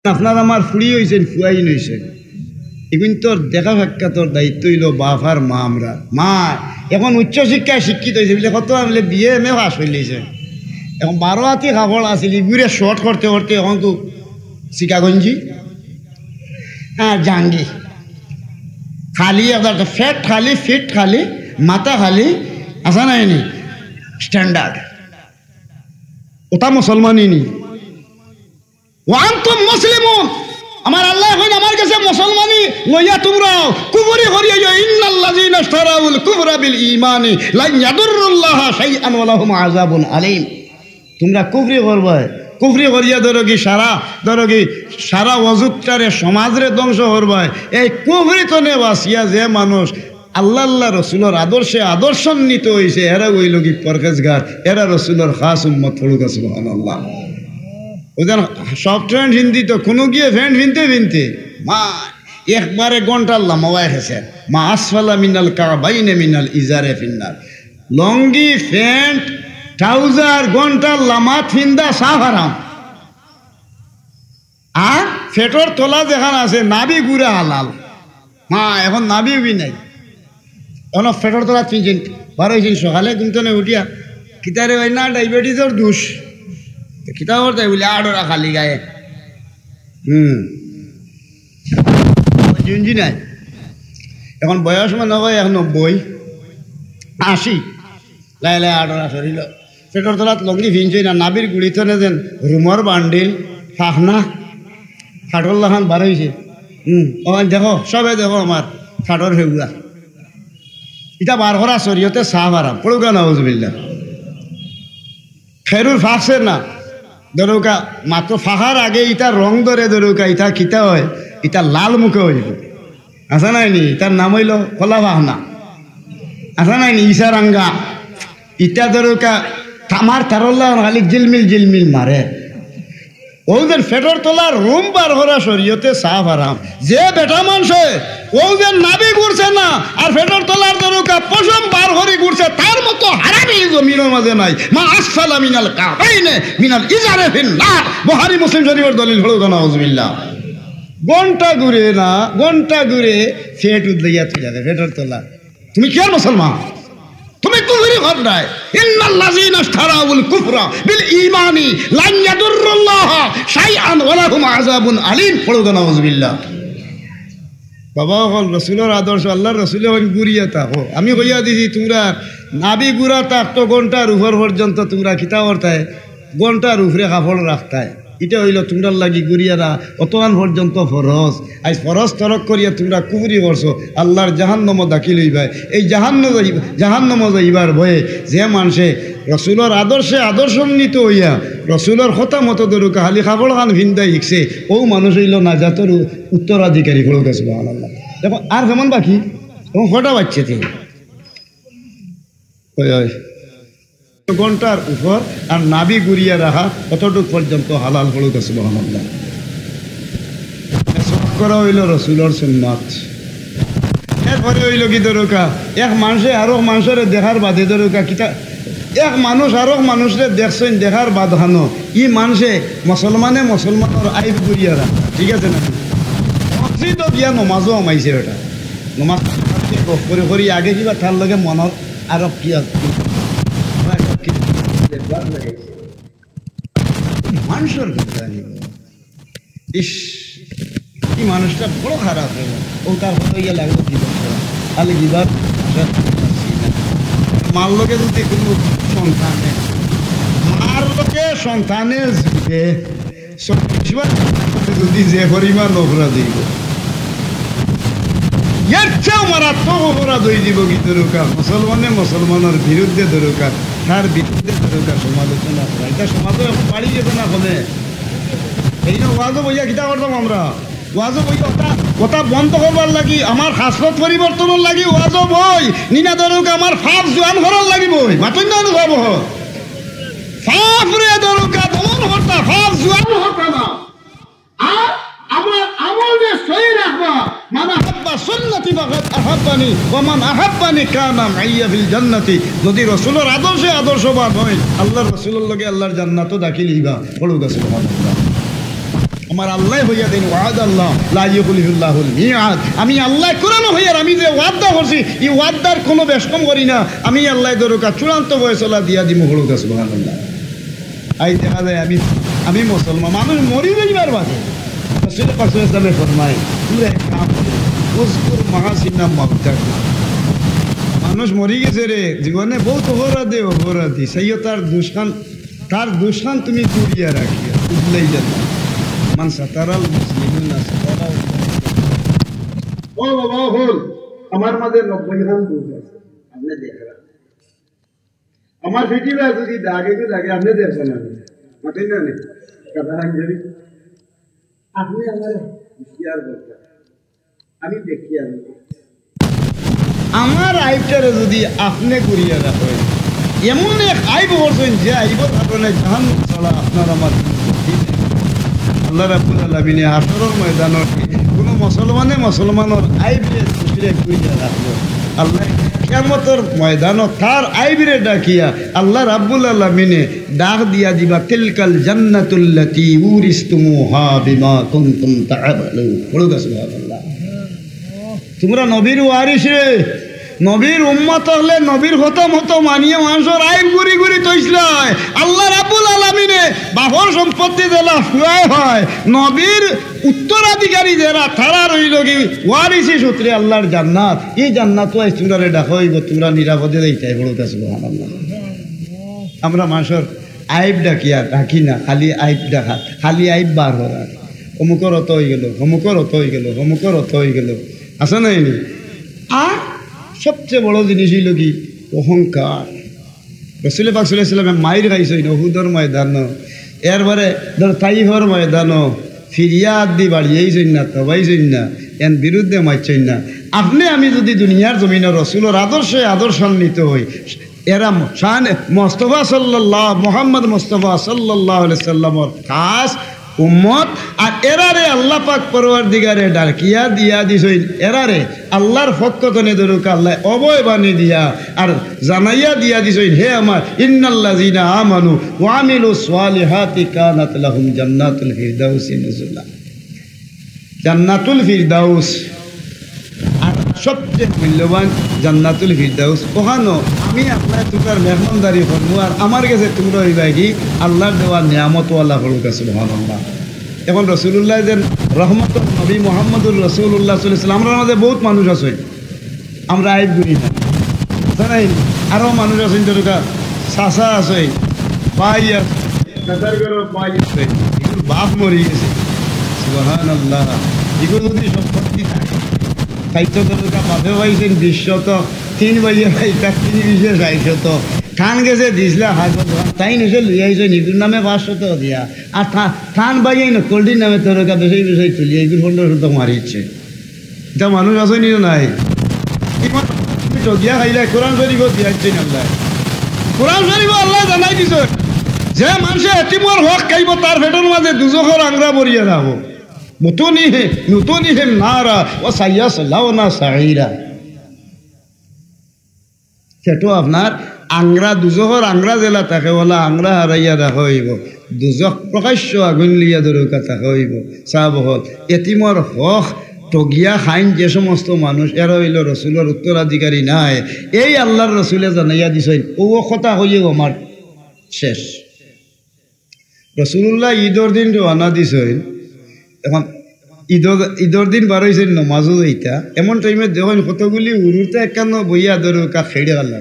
আপনার আমার ফুড়ি হয়েছেন ফুয়াইন হয়েছেন এগুন তোর দেখা সাক্ষাৎর দায়িত্ব হইল বাপ আর মা। আমরা মা এখন উচ্চশিক্ষায় শিক্ষিত হয়েছে বলে কত বলে বিয়ে এম এ পাস হইলেছে এখন 12 হাতি কাপড় আসিল ইগুড়ে শর্ট করতে করতে এখন তো শিকাগঞ্জি হ্যাঁ জাঙ্গি খালি আপনার ফ্যাট খালি ফিট খালি মাথা খালি আসা নাই নি স্ট্যান্ডার্ড ওটা মুসলমানই নি ওয়ান্তুম মুসলিমুন আমার আল্লাহ কইন আমার কাছে মুসলমানি লইয়া তোমরা কুফরি করিয়া ইন্নাল্লাযিনা ইশতারাউল কুফরা বিল ঈমানি লা ইয়াদুরুল্লাহা শাইআন ওয়া লাহুম আযাবুন আলীম। তোমরা কুফরি করবে, কুফরি করিয়া ধরো কি সারা ওয়াজুতটারে সমাজরে ধ্বংস করবে। এই কুফরি তো নে বাসিয়া যে মানুষ আল্লাহ রসুলের আদর্শে আদর্শান্বিত হয়েছে এরা হইল কি পরহেজগার, এরা রসুলের খাস উম্মত পড়ুক সুবহানাল্লাহ। ওদের সব ফ্রেন্ড হিন্দি তো কোনো গিয়ে ফ্রেন্ড ভিনতে মা একবারে ঘন্টা লামাওয়াই খেছে মা আসফালা মিনাল কাবাইনে মিনাল ইজারে ফিন্নার লঙ্গি প্যান্ট ট্রাউজার ঘন্টা লামাত ফিন্দা সাফ হারাম। আর ফেটর তোলা যেখানে আছে নাবি গুড়া হালাল মা এখন নাবি উবি নাই এখন ফেটর তোলা চিনছেন বারো হয়েছেন সকালে কিন্তু না উঠিয়া কিতারে হয় না ডায়াবেটিসের দোষ কিতাবর তাই বলে আড়রা খালি গায়ে জুঞ্জি নাই এখন বয়স মানে হয় 90 80 লাই লাই আড়রা শরীর পেটর তলাত লঙ্গি ভিনছই না নাবির গুড়িতে না যেন রুমর বান্ডিল ফাঁকনা ফাটল্লাখান বার হয়েছে দেখো সবে দেখো আমার ফাটর হেগুলা এটা বার করা শরীয়তে সাফ আরাম পড়ুকা নাউজুবিল্লাহ খেরুর ফাঁকছে না ধরুকা মাত্র ফাঁকার আগে ইটা রং ধরে ধরুকা ইটা খিতা হয় ইটা লাল মুখে হইব আসা নাইনি ইটার নাম হইল কলা ফাহনা আসা নাইনি ইসারাঙ্গা ইটা ধরুকা তামার তারল্লা খালি জিলমিল মারে ওদের ফেটর তোলার রুম বার করা শরীয়তে সাফ আরাম। যে বেটা মানুষে ওদের নাবি ঘুরছে না আর ফেটর তোলার ধরুকা পশম বার করে ঘুরছে তার মতো হারামি জমিনের মাঝে নাই। মা আসফালা মিনাল কাবাইনে মিনাল ইজারে ফিন্নার বুখারী মুসলিম শরীফের দলিল হলো নাউজুবিল্লাহ। ঘন্টা ঘুরে ফেট উদলাইয়া তুই যাবে ফেটর তোলা তুমি কি আর মুসলমান তুমি কুফরি করলাই ইন্নাল্লাযিনা ইশতারাউল কুফরা বিল ঈমানি লা ইয়াদুরুল্লাহা শাইআন ওয়া লাহুম আযাবুন আলীম পড়ো নাউজুবিল্লাহ। বাবা হল রসুলের আদর্শ আল্লাহর রসুলে হল গুড়িয়া থাকো আমি কইয়া দিছি তোমরা নাবি গুড়া থাকতো ঘন্টার উপর পর্যন্ত তোমরা খিতা করতায় ঘন্টার উপরে কাপড় রাখতায় এটা হইল তোমরা লাগি গুড়িয়ারা অতমান পর্যন্ত ফরজ আজ ফরজ তরক করিয়া তোমরা কুফরি করছো আল্লাহর জাহান্নাম দাখিল হইবা। এই জাহান্নাম যাইবার ভয়ে যে মানুষে রসুলের আদর্শে আদর্শান্বিত হইয়া রসুলের কথা মতো ধরুকা খালি কাপড় খান ভিন্দা শিখছে ও মানুষ হইল নাজাতের উত্তরাধিকারী ফলক আছে সুবহানাল্লাহ। দেখো আর কেমন বাকি এবং কটা বাচ্চা থেকে ঘন্টার উপর আর নাবি গুড়িয়া রাখা কতটুক পর্যন্ত হালাল ফলক আছে সুবহানাল্লাহ। করা হইল রসুলের সুন্নাত। এরপরে হইল কি ধরুকা এক মানুষে আরো মানুষের দেখার বাদে ধরুকা কিতা এক মানুষ আরো মানুষরে দেখছেন দেখার বাদ হানো ই মানুষে মুসলমানের আইব গুড়িয়ারা ঠিক আছে না মসজিদও গিয়া নমাজও আমাইছে ওটা নমাজ করে আগে কিবা তার লগে মনত আরো কি মানুষের ইস এই মানুষটা বড় খারাপ হইল ও তার হইয়া লাগলো জীবন তাহলে জীবন মার লোকে যদি কোনো সন্তানে মার লোকে সন্তানের যদি যে পরিমাণ অপরাধ দিব এর চেয়েও মারাত্মক অপরাধ হয়ে দিব কি দরকার মুসলমানের বিরুদ্ধে দরকার তার বিরুদ্ধে দরকার সমালোচনা করা এটা সমাজে বাড়ি যেতে না হলে এই না ওয়াজও বইয়া কিতা করতাম আমরা ওয়াজও বই কথা বন্ধ করবার লাগি আমার হাসরত পরিবর্তনের লাগি ওয়াজও বই নিনা ধরুক আমার ফাপ জোয়ান করার লাগি বই মাতন না অনুভব ফাপ রে ধরুকা দমন হতা ফাপ জোয়ান হতা না আর আমার আমলে সহি রাখবা মানে হাব্বা সুন্নতি ফাকাত আহাব্বানি ওয়া মান আহাব্বানি কানা মাইয়া ফিল জান্নাতি। যদি রাসূলের আদর্শে আদর্শবান হয় আল্লাহর রাসূলের লগে আল্লাহর জান্নাতও দাখিল হইবা পড়ুক সুবহানাল্লাহ। আমার আল্লাহ হইয়া দেন ওয়াদ আল্লাহ লা ইউখলিফুল্লাহুল মিআদ। আমি আল্লাহ কোরআন হইয়ার আমি যে ওয়াদা করছি এই ওয়াদার কোনো বেশকম করি না। আমি আল্লাহ দরকা চূড়ান্ত ফয়সালা দিয়া দিমু হলুকা সুবহানাল্লাহ। আই দেখা যায় আমি মুসলমান মানুষ মরি যাইবার বাদে রাসূল পাক সাল্লাল্লাহু আলাইহি ওয়াসাল্লাম ফরমায় তোমরা এক কাম করো উযকুর মাহাসিনা মাউতাক। মানুষ মরি গেছে রে জীবনে বহুত অপরাধী সেইও তার দুষ্কান তুমি দূরিয়া রাখিয়া উঠলেই যাবে মান সাতারাল মুসলিমিনা সাতারাল। ও বাবা হল আমার মাঝে 90 খান দুধ আছে আপনি দেখরা আমার ফিটিবা যদি দাগে তো লাগে আপনি দেখছেন না মাথায় না নেই কথা হাঙ্গেরি আপনি আমার শেয়ার করতে আমি দেখি আমি আমার আইবটারে যদি আপনি করিয়া রাখেন এমন এক আইব করছেন যে আইবর কারণে জাহান চলা আপনার আমার আল্লাহ রাব্বুল আলামিনে হাসরের ময়দানত কোনো মুসলমানের আইবরে দুসরে করিয়া রাখলো আল্লাহ কিয়ামতের ময়দানত তার আইবরে ডাকিয়া আল্লাহ রাব্বুল আলামিনে ডাক দিয়া দিবা তিলকাল জান্নাতুল্লাতী উরিসতুমুহা বিমা কুনতুম তা'মালুন। বলুন সুবহানাল্লাহ। তোমরা নবীর ওয়ারিস রে, নবীর উম্মত হলে নবীর হতম মানিয়ে মানুষের আইন ঘুরি ঘুরি তৈসলায় আল্লাহ রাব্বুল আলামিনে বাহর সম্পত্তি দেলা ফুয়ায় হয় নবীর উত্তরাধিকারী যারা তারা রইল কি ওয়ারিসি সূত্রে আল্লাহর জান্নাত। এই জান্নাত ওই তোমরা ডাকা হইব তোমরা নিরাপদে দিতে বলতে সুবহানাল্লাহ। আমরা মানুষের আইব ডাকিয়া রাখি না, খালি আইব ডাকা, খালি আইব বার হওয়ার অমুকর অত হয়ে গেল অমুকর অত হয়ে গেল অমুকর অত হয়ে গেল আসা নাইনি। আর সবচেয়ে বড় জিনিস হইল কি অহংকার। রাসূল পাক সাল্লাল্লাহু আলাইহি ওয়াসাল্লাম মাইর খাইছেন উহুদের ময়দান, এরপরে ধর তাইফের ময়দান ফিরিয়াদ দি বাড়িয়েছেন না তবাইছেন না এর বিরুদ্ধে মারছেন না। আপনি আমি যদি দুনিয়ার জমিনে রসুলের আদর্শান্বিত হই এরা শান মুস্তাফা মোহাম্মদ মুস্তাফা সাল্লাল্লাহু আলাইহি সাল্লামের খাস উম্মত আর এরারে আল্লাহ পাক পরওয়ারদিগারে ডাকিয়া দিয়া দিছেন এরারে আল্লাহর পক্ষ থেকে দরুক আল্লাহ অবয় বানি দিয়া আর জানাইয়া দিয়া দিছেন হে আমার ইন্নাল্লাযিনা আমানু ওয়া আমিলুস সালিহাতি কানাত লাহুম জান্নাতুল ফিরদাউস নুজুলা। জান্নাতুল ফিরদাউস আর সবচেয়ে মূল্যবান জান্নাতুল ফিরদাউস ওখানো আমি আপনার তোকার মেহমানদারি করবো আর আমার কাছে তোমরা হইবা কি আল্লাহর দেওয়া নিয়ামতওয়ালা হলুক সুবহানাল্লাহ। এখন রসুল্লাহ যে রহমত নবী মোহাম্মদুর রসুল্লাহ সাল্লাল্লাহু আমরা আমাদের বহুত মানুষ আছে আমরা আইব করি না জানাই আরও মানুষ আছেন যেটা চাচা আছে ভাই আছে চাচার ঘরে ভাই আছে এগুলো বাপ মরি গেছে সুবহানাল্লাহ। এগুলো যদি সম্পত্তি থাকে খাইতে দরকার বাপে পাইছেন 20 তিন বাজে পাইতা 3 খান গেছে দিসলা হাজত তাই নিচে লুই আইছে নিগুর নামে 500 দিয়া আর থান বাজাই না কোল্ডির নামে তরকা বেশি তুলি এইগুলো 1500 মারিচ্ছে। এটা মানুষ আছে নি নাই দিয়া খাইলে কোরআন শরীফ দিয়াচ্ছেন আল্লাহ। কোরআন শরীফ আল্লাহ জানাই দিছ যে মানুষে এতিমর হক খাইব তার পেটের মাঝে দুজখর আংরা বরিয়া যাব নুতুনিহিম নারা ওয়া সায়াসলাউনা সাঈরা। সেটা আপনার আংরা দুজখর আংরা জেলা থাকে বলা আংরা হারাইয়া দেখা হইব দুজখ প্রকাশ্য আগুন লিয়া দরকা থাকে হইব চাহ হল এতিমর হক টগিয়া খাইন যে সমস্ত মানুষ এরা হইল রসুলের উত্তরাধিকারী নাই এই আল্লাহর রসুলে জানাইয়া দিছেন ও কথা হইও আমার শেষ। রসুল্লাহ ঈদর দিন রওনা দিছেন এখন ঈদর দিন বার হয়েছেন নমাজও এইটা এমন টাইমে যখন কতগুলি উড়ুতে একান্ন বইয়া দরকা খেড়ে গেল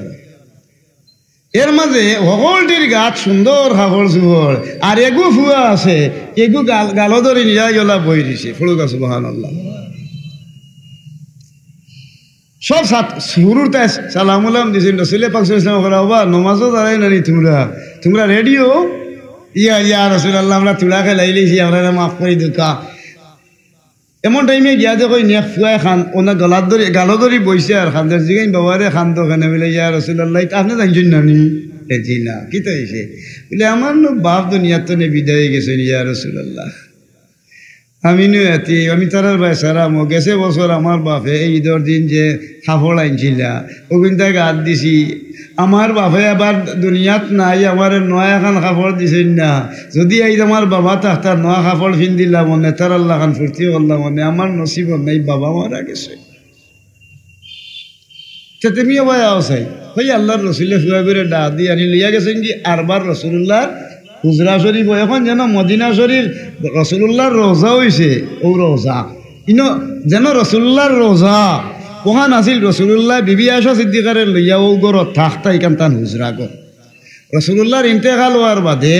এর মাঝে সকলটির গাত সুন্দর হাবর চুবর আর এগু ফুয়া আছে এগু গালো ধরে নিয়া গলা বই দিছে ফুলুকা সুবহানাল্লাহ। সব শুরুতে সালামুলাম দিছেন রসুল পাক সাল্লাল্লাহু আলাইহি ওয়াসাল্লাম নমাজও দাঁড়াই নানি তোমরা রেডিও ইয়া রাসূলুল্লাহ আমরা তুলা খেলাইলেছি আমরা মাফ করে দুকা এমন টাইমে গিয়া দেখো নেক ফুয়াই খান ওনা গালো ধরি বইছে আর খানদের জিগাইন বাবারে খান তো খানে বলে ইয়া রাসূলুল্লাহ আপনি জানছেন নানি জি না কি তো হয়েছে বলে আমার বাপ দুনিয়ার তো বিদায় গেছে ইয়া রাসূলুল্লাহ আমি আমি তারার ভাই সারাম গেছে বছর আমার বাপে ঈদর দিন যে কাপড় আনছিলা ওগুন তাকে হাত দিছি আমার বাপে আবার দুনিয়াত নাই, আমার নয়া খান কাপড় দিছেন না। যদি এই আমার বাবা থাকতার নয়া কাপড় ফিন দিলাম মনে, তার আল্লাহ খান ফুর্তি করলাম মনে, আমার নসিব নাই, বাবা মারা গেছে। তুমিও ভাই আও চাই ওই আল্লাহর রসুলে ফুয়া করে ডা দিয়ে আনি লইয়া গেছেন কি আরবার রসুল্লাহ হুজরা শরীফ। এখন যেন মদিনা শরীফ রসুল্লাহর রোজা হয়েছে, ও রোজা ইনো যেন রসুল্লাহর রোজা ওখান আছিল। রসুল্লাহ বিবি আয়েশা সিদ্দিকারে লইয়া ও গড়ত থাকতা ইকান তান হুজরা গর। রসুল্লাহর ইন্তেকাল হওয়ার বাদে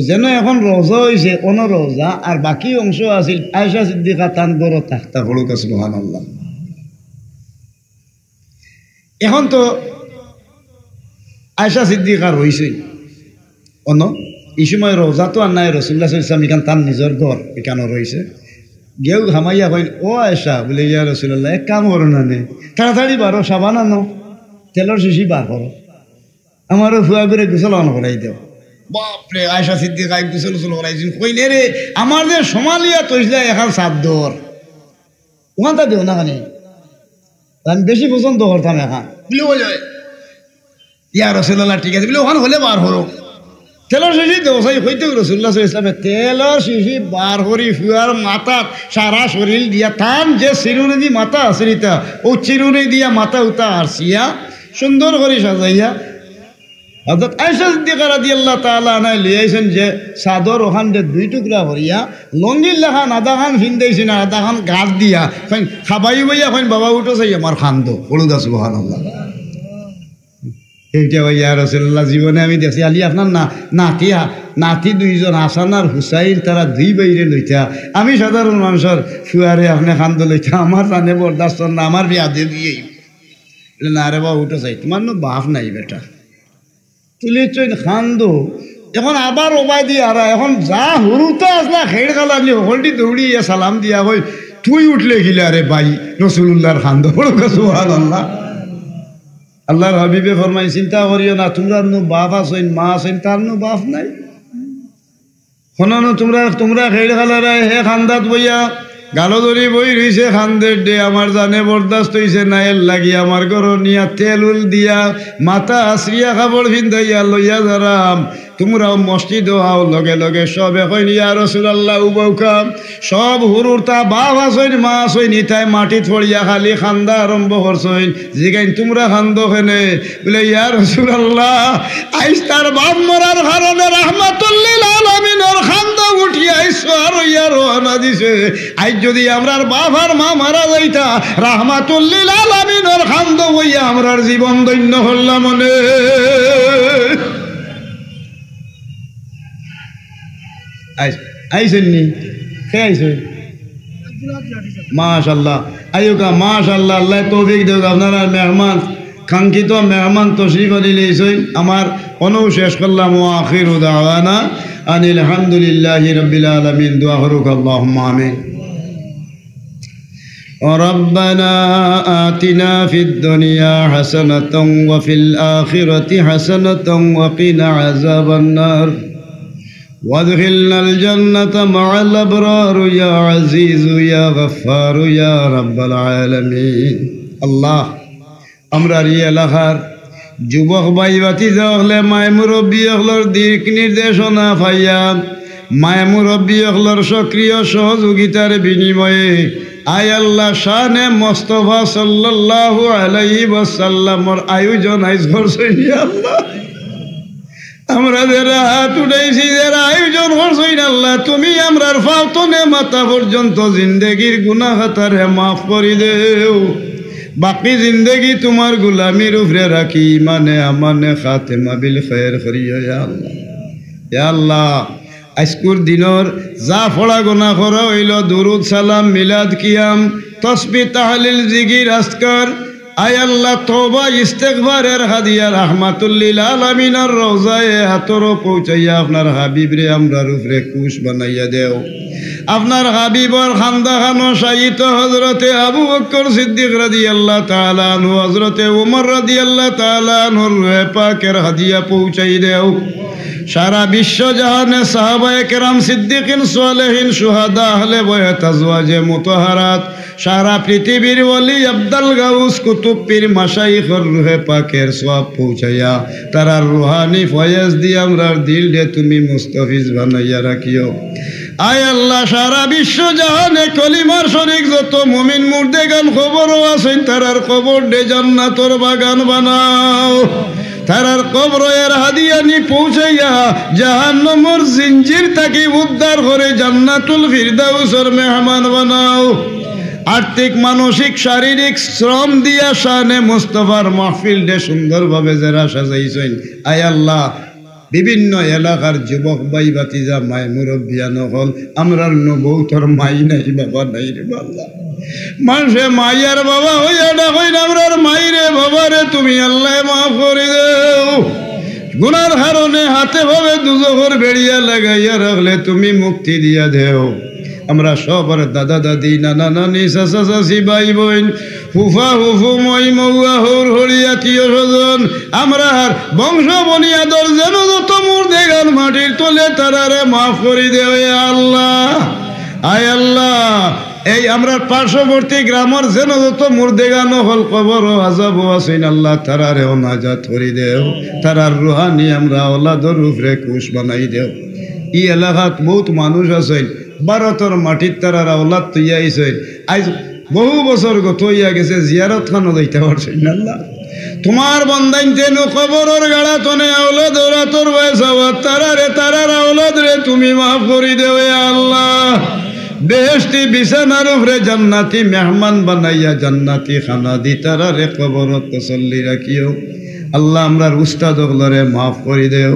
যেন এখন রোজা হয়েছে অন রোজা, আর বাকি অংশ আছিল আয়েশা সিদ্দিকা তান গড়ত থাকতা হলুক সুবহানাল্লাহ। এখন তো আয়েশা সিদ্দিকা রয়েছে অন এই সময় রোজা তো আর নাই, রসুল্লাহ ইসলাম ইখান তার নিজের ঘর এখানে রয়েছে। গেউ ঘামাইয়া কইন ও আয়েশা বলে ইয়া রসুল্লাহ এক কাম করো না নে, তাড়াতাড়ি বারো সাবান আনো, তেলের শিশি বার করো, আমারও ফুয়া করে গোসল অন করাই দেও। বাপরে আয়েশা সিদ্দিকা গোসল গোসল করাইছিল। কইনে রে আমাদের সোমালিয়া তৈসলা এখন চাদর ওখানটা দেও না খানি, আমি বেশি পছন্দ করতাম এখন বলে ও যায় ইয়া রসুল্লাহ ঠিক আছে বলে ওখান হলে বার হরো। তেলের শিশি দেওয়াই হইতে রসুল্লাহ ইসলামে তেলের শিশি বার করি ফুয়ার মাথা সারা শরীর দিয়া থান যে চিরুনি দি মাথা আসরিতা ও চিরুনি দিয়া মাথা উতা আসিয়া সুন্দর করে সাজাইয়া হযরত আয়েশা সিদ্দিকা রাদিয়াল্লাহু তাআলা আনহা লিয়াইছেন যে চাদর ওখান যে দুই টুকরা করিয়া লঙ্গির লেখান আধা খান ফিন্দাইছি না আধা খান গাছ দিয়া খাবাই বইয়া বাবা উঠো চাই আমার খান্দো হলুদা সুবহানাল্লাহ। এইটা ইয়া রাসূলুল্লাহ জীবনে আমি দেখছি। আলী আপনার নাতি দুইজন হাসান আর হুসাইন, তারা দুই বাইরে লইতা, আমি সাধারণ মানুষের ফুয়ারে আপনি খান্দ লইতা, আমার জানে বরদাস্ত না, আমার বিয়া দিয়ে দিয়েই না রে বাবা উঠো চাই, তোমার নো বাপ নাই বেটা তুলি চইন খান্দো। এখন আবার ওবাই দিয়ে আর এখন যা হুরুতা আসলা খেড় গালানি হলটি দৌড়িয়ে সালাম দিয়া হই তুই উঠলে গিলে আরে ভাই রসুল্লাহর খান্দো সুবহানাল্লাহ। আল্লাহর হাবিবে ফরমাই চিন্তা করিও না, তোমরা নো বাপ আছেন মা আছেন, তার নো বাপ নাই। শোনানো তোমরা খেড় গালারা হে খান্দাত বইয়া গালো ধরি বই রইছে খান্দের ডে, আমার জানে বরদাস্ত হইছে না, এর লাগি আমার ঘর নিয়া তেল উল দিয়া মাথা আশ্রিয়া কাপড় ভিন্দাইয়া লইয়া যারাম। তোমরাও মসজিদ হও লগে লগে সব এখন ইয়া রাসূলুল্লাহ উবাউকা সব হুরুরতা বাপ আসইন মা আসইন ইতাই মাটিত পড়িয়া খালি খান্দা আরম্ভ করছইন। জিগাইন তোমরা খান্দ খেনে বলে ইয়া রাসূলুল্লাহ আইস তার বাপ মরার কারণে রাহমাতুল লিল আলামিনের খান্দ উঠিয়া আইছো আর ইয়া রওনা দিছে। আইজ যদি আমরার বাপ আর মা মারা যাইতা রাহমাতুল লিল আলামিনের খান্দ হইয়া আমরার জীবন ধন্য হল্লা মনে। আইসেননি কে আইসে মাশাল্লাহ আইকা মাশাল্লাহ আল্লাহ তৌফিক দেব। আপনারা মেহমান কাঙ্ক্ষিত মেহমান তশরিফ আনিলেছেন, আমার অনু শেষ করলাম। আখিরু দাওয়ানা আনিল হামদুলিল্লাহি রাব্বিল আলামিন। দোয়া করুক আল্লাহুম্মা আমিন। ربنا آتنا في الدنيا حسنة وفي الآخرة حسنة وقنا عذاب النار وادخلنا الجنة مع الأبرار يا عزيز يا غفار يا رب العالمين। الله আমরার এই এলাকার যুবক ভাই ভাতিজা হলে মায় মুরব্বী হলর দিক নির্দেশনা পাইয়া মায় মুরব্বী হলর সক্রিয় সহযোগিতার বিনিময়ে আয় আল্লাহ শানে মুস্তাফা সাল্লাল্লাহু আলাইহি ওয়াসাল্লামর আয়োজন আইজ করছেন আল্লাহ। আমরা যারা হাত উঠাইছি যারা আয়োজন করছেন আল্লাহ তুমি আমরার ফাওতনে মাথা পর্যন্ত জিন্দেগির গুনাহ খাতারে মাফ করে দেও। বাকি জিন্দেগি তোমার গোলামির উপরে রাখি ইমানে আমানে খাতেমা বিল খায়ের করিও ইয়া আল্লাহ। ইয়া আল্লাহ আজকুর দিনর যা ফড়া গোনা করা হইল দুরুদ সালাম মিলাদ কিয়াম তসবিহ তাহলিল জিকির আজকার আয় আল্লাহ তওবা ইস্তেগফারের হাদিয়া রাহমাতুল লিল আলামিনের রওজায়ে হাতরো পৌঁছাইয়া আপনার হাবিবরে আমরার উপরে খুশ বানাইয়া দেও। আপনার হাবিবর খানদাখানো শাহিত হযরতে আবু বকর সিদ্দিক রাদিয়াল্লাহু তাআলা আনহু হযরতে ওমর রাদিয়াল্লাহু তাআলা আনহুর রূহে পাকের হাদিয়া পৌঁছাই দেও। সারা বিশ্ব জাহানে সাহাবায়ে কেরাম, সিদ্দিকিন, সালেহিন, শুহাদা, আহলে বায়াত, আজওয়াজে মুতাহারাত, সারা পৃথিবীর ওলি, আব্দুল গাউস, কুতুব, পীর, মাশাইখর রুহে পাকের সওয়াব পৌঁছাইয়া তারার রুহানি ফয়েজ দিয়ে আমরার দিল দে তুমি মুস্তাফিজ বানাইয়া রাখিও। আয় আল্লাহ, সারা বিশ্ব জাহানে কলিমার শরীক যত মুমিন মুর্দেগান খবরও আছেন, তারার কবর দে জান্নাতর বাগান বানাও। তারার কবরের হাদিয়ানি পৌঁছাইয়া জাহান্নামের জিঞ্জির থাকি উদ্ধার করে জান্নাতুল ফিরদাউসের মেহমান বানাও। আর্থিক, মানসিক, শারীরিক শ্রম দিয়া শানে মুস্তাফার মাহফিল দে সুন্দরভাবে যারা সাজাইছেন, আয় আল্লাহ, বিভিন্ন এলাকার যুবক ভাই বাতিজা, মায় মুরব্বিয়ান হল, আমরার নবৌতর মাই নাই, বাবা নাই রে আল্লাহ। মানুষে মাইয়ার বাবা হইয়া ডাকই না, আমরার মাইরে বাবা রে তুমি আল্লাহ মাফ করে দেও। গুনার কারণে হাতে ভাবে দুজখর বেড়িয়া লাগাইয়া রাখলে তুমি মুক্তি দিয়া দেও। আমরা সবার দাদা দাদি, নানা নানি, চাচা চাচি, ভাই বোন, ফুফা ফুফু, মই মৌয়া, হৌর হরি, আত্মীয় স্বজন, আমরা বংশ বনিয়াদর যেন যত মুর্দেগান মাটির তোলে তারারে মাফ করে দেও আল্লাহ। আয় আল্লাহ, এই আমরা পার্শ্ববর্তী গ্রামের যেন যত মুর্দেগান হল কবর আজাব আছেন, আল্লাহ তারারেও নাজাত করে দেও। তারার রুহানি আমরা ওলাদর উপরে কুশ বানাই দেও। এই এলাকাত বহুত মানুষ আছেন, ভারতের মাটির তারার আওলাদ তৈয়া আইছেন, আজ বহু বছর গত হইয়া গেছে, জিয়ারত খানো যাইতে পারছেন না। আল্লাহ তোমার বন্দাইন তেন কবরের গাড়া তনে আওলাদ ওরা তোর বয়স তারারে, তারার আওলাদ রে তুমি মাফ করি দেও আল্লাহ। বেহেশতি বিছানার উপরে জান্নাতি মেহমান বানাইয়া জান্নাতি খানা দি তারারে কবরত তসল্লি রাখিও। আল্লাহ আমরার উস্তাদ ওগুলারে মাফ করে দেও।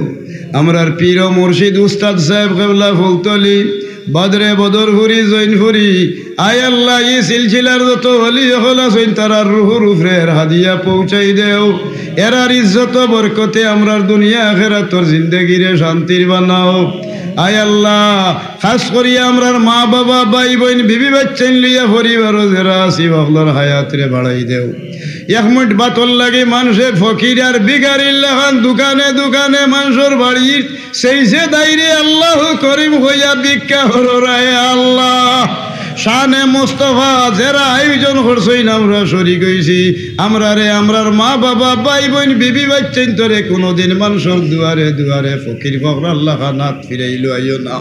আমরার পীর মুর্শিদ উস্তাদ সাহেব কেবলা ফুলতলি, বদরে বদরপুরি, জৈনপুরি, আয় আল্লাহ, এই সিলসিলার যত হলি হল আছেন তারার রুহুর উপরে হাদিয়া পৌঁছাই দেও। এরার ইজ্জত বরকতে আমরার দুনিয়া আখিরাতর জিন্দেগিরে শান্তির বানাও। আয় আল্লাহ, খাস করিয়া আমরার মা বাবা, ভাই বোন, বিবি বাচ্চান লইয়া পরিবারও যারা আছি সকলের হায়াতরে বাড়াই দেও। এক মিনিট বাতল লাগে মানুষে ফকির আর বিগারির লেখান দোকানে দোকানে মানুষের বাড়ির সেই সে দাইরে আল্লাহ করিম হইয়া ভিক্ষা হরায় আল্লাহ। শানে মুস্তাফা যারা আয়োজন করছই আমরা শরীক হইছি, আমরা রে আমরার মা বাবা, ভাই বোন, বিবি বাচ্চান তোরে কোনোদিন মানুষের দুয়ারে দুয়ারে ফকির ফকর আল্লাহ খানাত ফিরাইলো আইও না।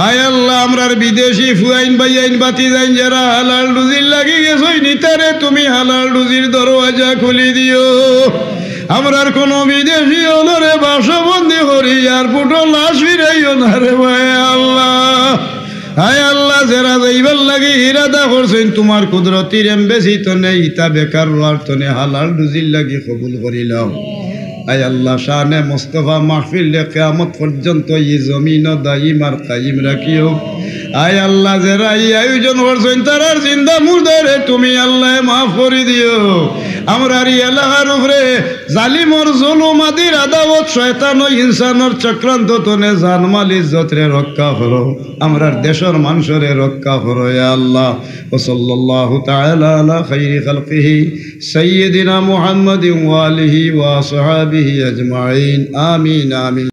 আয় আল্লাহ, আমরার বিদেশি ফুয়াইন বাইন বাতি যাইন যারা হালাল রুজির লাগি গেছই নিতারে তুমি হালাল রুজির দরওয়াজা খুলি দিও। আমরার কোন বিদেশি হলরে বাসবন্দি করি আর ফুটো লাশ ফিরাইও না রে ভাই আল্লাহ। হায় আল্লাহ, যারা যাইবার লাগে ইরাদা করছেন তোমার কুদরতির এমবেসি তো নেই, তা বেকার রোয়ার তনে হালাল রুজির লাগি কবুল করিলাম। আয় আল্লাহ, শানে মুস্তাফা মাহফিল কিয়ামত পর্যন্ত এই জমিন দাইম আর কায়েম রাখিও। আয় আল্লাহ, যারা এই আয়োজন করছেন তারার জিন্দা মুর্দারে তুমি আল্লাহ মাফ করে দিও। আমরার এলাকার উপরে জালিমর জুলুমাদির আদাবত, শয়তান ও ইনসানের চক্রান্ত তনে জানমাল ইজ্জতরে রক্ষা করো। আমরার দেশের মানুষরে রক্ষা করো ইয়া আল্লাহ। ওয়া সাল্লাল্লাহু তাআলা আলা খাইরি খালকিহি সাইয়্যিদিনা মুহাম্মাদিন ওয়া আলিহি ওয়া আসহাবিহি আজমাইন। আমিন আমিন।